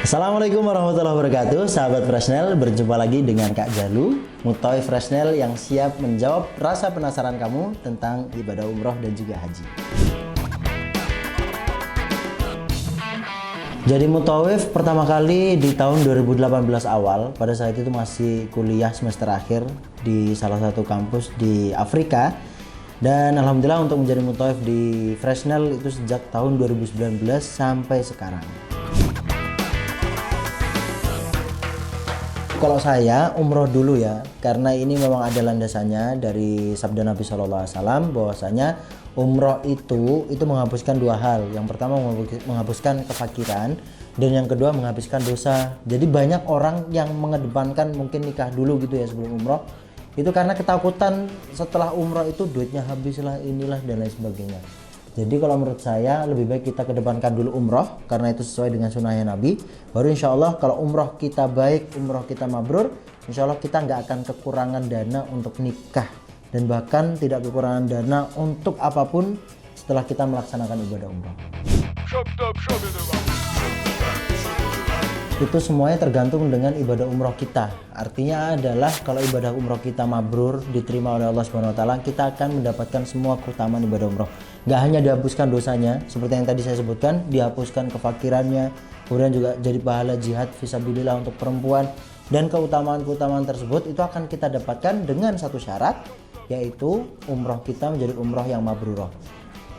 Assalamualaikum warahmatullahi wabarakatuh. Sahabat Freshnel, berjumpa lagi dengan Kak Jalu, Mutoy Freshnel yang siap menjawab rasa penasaran kamu tentang ibadah umroh dan juga haji. Jadi Mutawif pertama kali di tahun 2018 awal, pada saat itu masih kuliah semester akhir di salah satu kampus di Afrika. Dan alhamdulillah untuk menjadi Mutawif di Freshnel itu sejak tahun 2019 sampai sekarang. Kalau saya umroh dulu ya, karena ini memang ada landasannya dari sabda Nabi SAW bahwasanya umroh itu menghapuskan dua hal. Yang pertama menghapuskan kefakiran, dan yang kedua menghapuskan dosa. Jadi banyak orang yang mengedepankan mungkin nikah dulu gitu ya sebelum umroh, itu karena ketakutan setelah umroh itu duitnya habislah, inilah dan lain sebagainya. Jadi kalau menurut saya lebih baik kita kedepankan dulu umroh, karena itu sesuai dengan sunnahnya Nabi. Baru insya Allah kalau umroh kita baik, umroh kita mabrur, insya Allah kita nggak akan kekurangan dana untuk nikah, dan bahkan tidak kekurangan dana untuk apapun setelah kita melaksanakan ibadah umroh. Itu semuanya tergantung dengan ibadah umroh kita. Artinya adalah kalau ibadah umroh kita mabrur, diterima oleh Allah Subhanahu wa taala, kita akan mendapatkan semua keutamaan ibadah umroh. Gak hanya dihapuskan dosanya seperti yang tadi saya sebutkan, dihapuskan kefakirannya, kemudian juga jadi pahala jihad fisabilillah untuk perempuan, dan keutamaan-keutamaan tersebut itu akan kita dapatkan dengan satu syarat, yaitu umroh kita menjadi umroh yang mabrurah.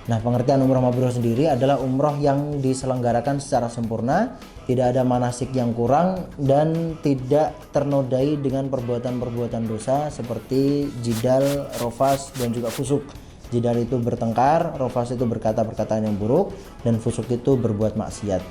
Nah, pengertian umroh mabrurah sendiri adalah umroh yang diselenggarakan secara sempurna, tidak ada manasik yang kurang, dan tidak ternodai dengan perbuatan-perbuatan dosa seperti jidal, rofas, dan juga fusuk. Jidal itu bertengkar, rofas itu berkata perkataan yang buruk, dan fusuk itu berbuat maksiat.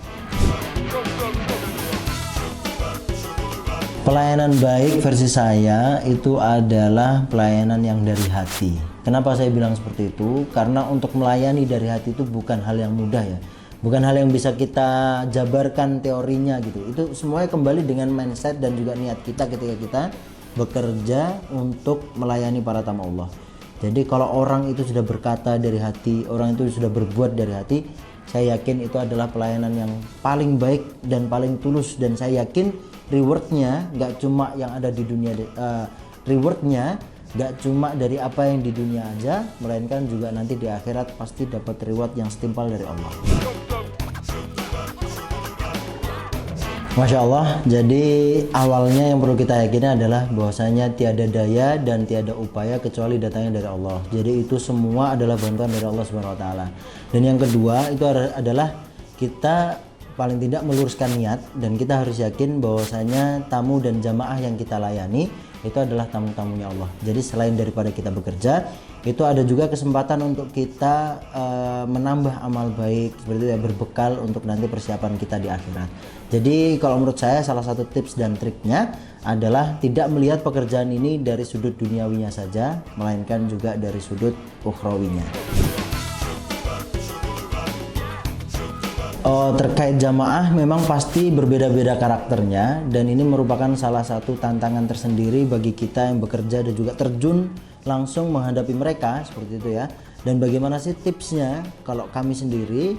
Pelayanan baik versi saya itu adalah pelayanan yang dari hati. Kenapa saya bilang seperti itu? Karena untuk melayani dari hati itu bukan hal yang mudah ya. Bukan hal yang bisa kita jabarkan teorinya gitu. Itu semuanya kembali dengan mindset dan juga niat kita ketika kita bekerja untuk melayani para tamu Allah. Jadi kalau orang itu sudah berkata dari hati, orang itu sudah berbuat dari hati, saya yakin itu adalah pelayanan yang paling baik dan paling tulus, dan saya yakin rewardnya gak cuma yang ada di dunia, rewardnya gak cuma dari apa yang di dunia aja, melainkan juga nanti di akhirat pasti dapat reward yang setimpal dari Allah. Masya Allah, jadi awalnya yang perlu kita yakini adalah bahwasanya tiada daya dan tiada upaya kecuali datangnya dari Allah. Jadi itu semua adalah bantuan dari Allah Subhanahu wa taala. Dan yang kedua itu adalah kita paling tidak meluruskan niat, dan kita harus yakin bahwasanya tamu dan jamaah yang kita layani itu adalah tamu-tamunya Allah. Jadi selain daripada kita bekerja, itu ada juga kesempatan untuk kita menambah amal baik seperti itu ya, berbekal untuk nanti persiapan kita di akhirat. Jadi kalau menurut saya salah satu tips dan triknya adalah tidak melihat pekerjaan ini dari sudut duniawinya saja, melainkan juga dari sudut ukhrawinya. Terkait jamaah memang pasti berbeda-beda karakternya, dan ini merupakan salah satu tantangan tersendiri bagi kita yang bekerja dan juga terjun langsung menghadapi mereka seperti itu ya. Dan bagaimana sih tipsnya? Kalau kami sendiri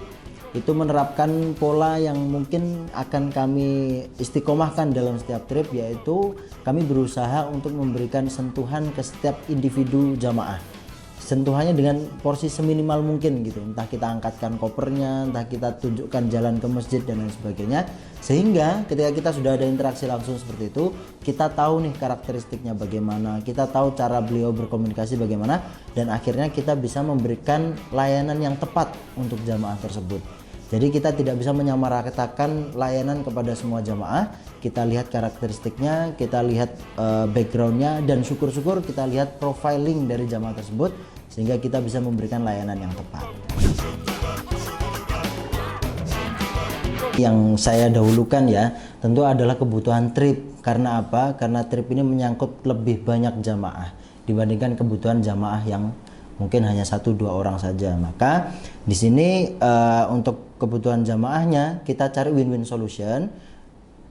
itu menerapkan pola yang mungkin akan kami istiqomahkan dalam setiap trip, yaitu kami berusaha untuk memberikan sentuhan ke setiap individu jamaah. Sentuhannya dengan porsi seminimal mungkin gitu, entah kita angkatkan kopernya, entah kita tunjukkan jalan ke masjid dan lain sebagainya, sehingga ketika kita sudah ada interaksi langsung seperti itu, kita tahu nih karakteristiknya bagaimana, kita tahu cara beliau berkomunikasi bagaimana, dan akhirnya kita bisa memberikan layanan yang tepat untuk jamaah tersebut. Jadi kita tidak bisa menyamaratakan layanan kepada semua jamaah. Kita lihat karakteristiknya, kita lihat backgroundnya, dan syukur-syukur kita lihat profiling dari jamaah tersebut, sehingga kita bisa memberikan layanan yang tepat. Yang saya dahulukan ya tentu adalah kebutuhan trip. Karena apa? Karena trip ini menyangkut lebih banyak jamaah dibandingkan kebutuhan jamaah yang mungkin hanya 1-2 orang saja. Maka di sini untuk kebutuhan jamaahnya kita cari win-win solution,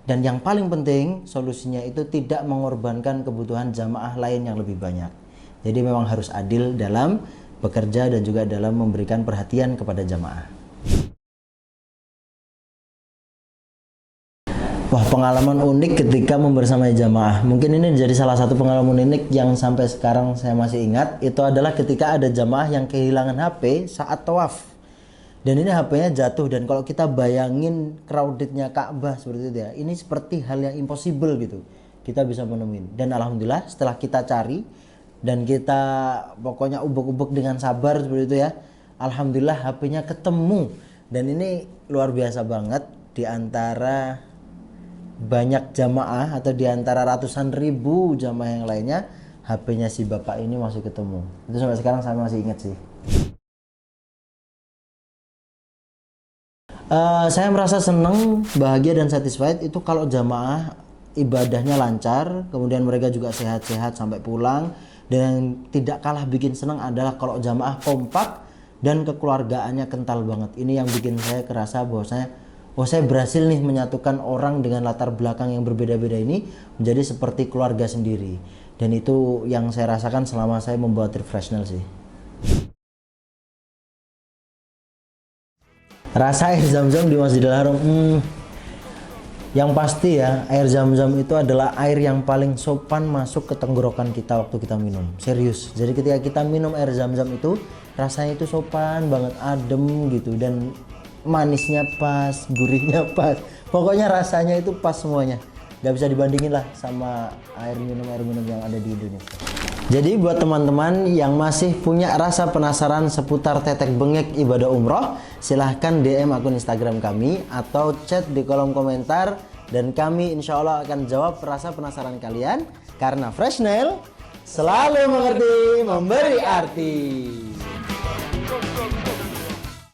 dan yang paling penting solusinya itu tidak mengorbankan kebutuhan jamaah lain yang lebih banyak. Jadi memang harus adil dalam bekerja dan juga dalam memberikan perhatian kepada jamaah. Wah, pengalaman unik ketika membersamai jamaah. Mungkin ini jadi salah satu pengalaman unik yang sampai sekarang saya masih ingat. Itu adalah ketika ada jamaah yang kehilangan HP saat tawaf. Dan ini HP-nya jatuh, dan kalau kita bayangin crowdednya Ka'bah seperti itu ya, ini seperti hal yang impossible gitu. Kita bisa menemuin. Dan alhamdulillah setelah kita cari dan kita pokoknya ubek-ubek dengan sabar seperti itu ya, alhamdulillah HP-nya ketemu. Dan ini luar biasa banget, di antara banyak jamaah atau di antara ratusan ribu jamaah yang lainnya, HP-nya si bapak ini masih ketemu. Itu sampai sekarang saya masih ingat sih. Saya merasa senang, bahagia dan satisfied itu kalau jamaah ibadahnya lancar, kemudian mereka juga sehat-sehat sampai pulang. Dan tidak kalah bikin senang adalah kalau jamaah kompak dan kekeluargaannya kental banget. Ini yang bikin saya kerasa bahwasanya saya berhasil nih menyatukan orang dengan latar belakang yang berbeda-beda ini menjadi seperti keluarga sendiri. Dan itu yang saya rasakan selama saya membuat Refreshnel sih. Rasa air zam-zam di Masjidil Haram, yang pasti ya, air zam-zam itu adalah air yang paling sopan masuk ke tenggorokan kita waktu kita minum. Serius. Jadi ketika kita minum air zam-zam itu, rasanya itu sopan banget, adem gitu, dan manisnya pas, gurihnya pas. Pokoknya rasanya itu pas semuanya. Gak bisa dibandingin lah sama air minum yang ada di Indonesia. Jadi buat teman-teman yang masih punya rasa penasaran seputar tetek bengek ibadah umroh, silahkan DM akun Instagram kami atau chat di kolom komentar, dan kami insya Allah akan jawab rasa penasaran kalian, karena Freshnel selalu mengerti memberi arti.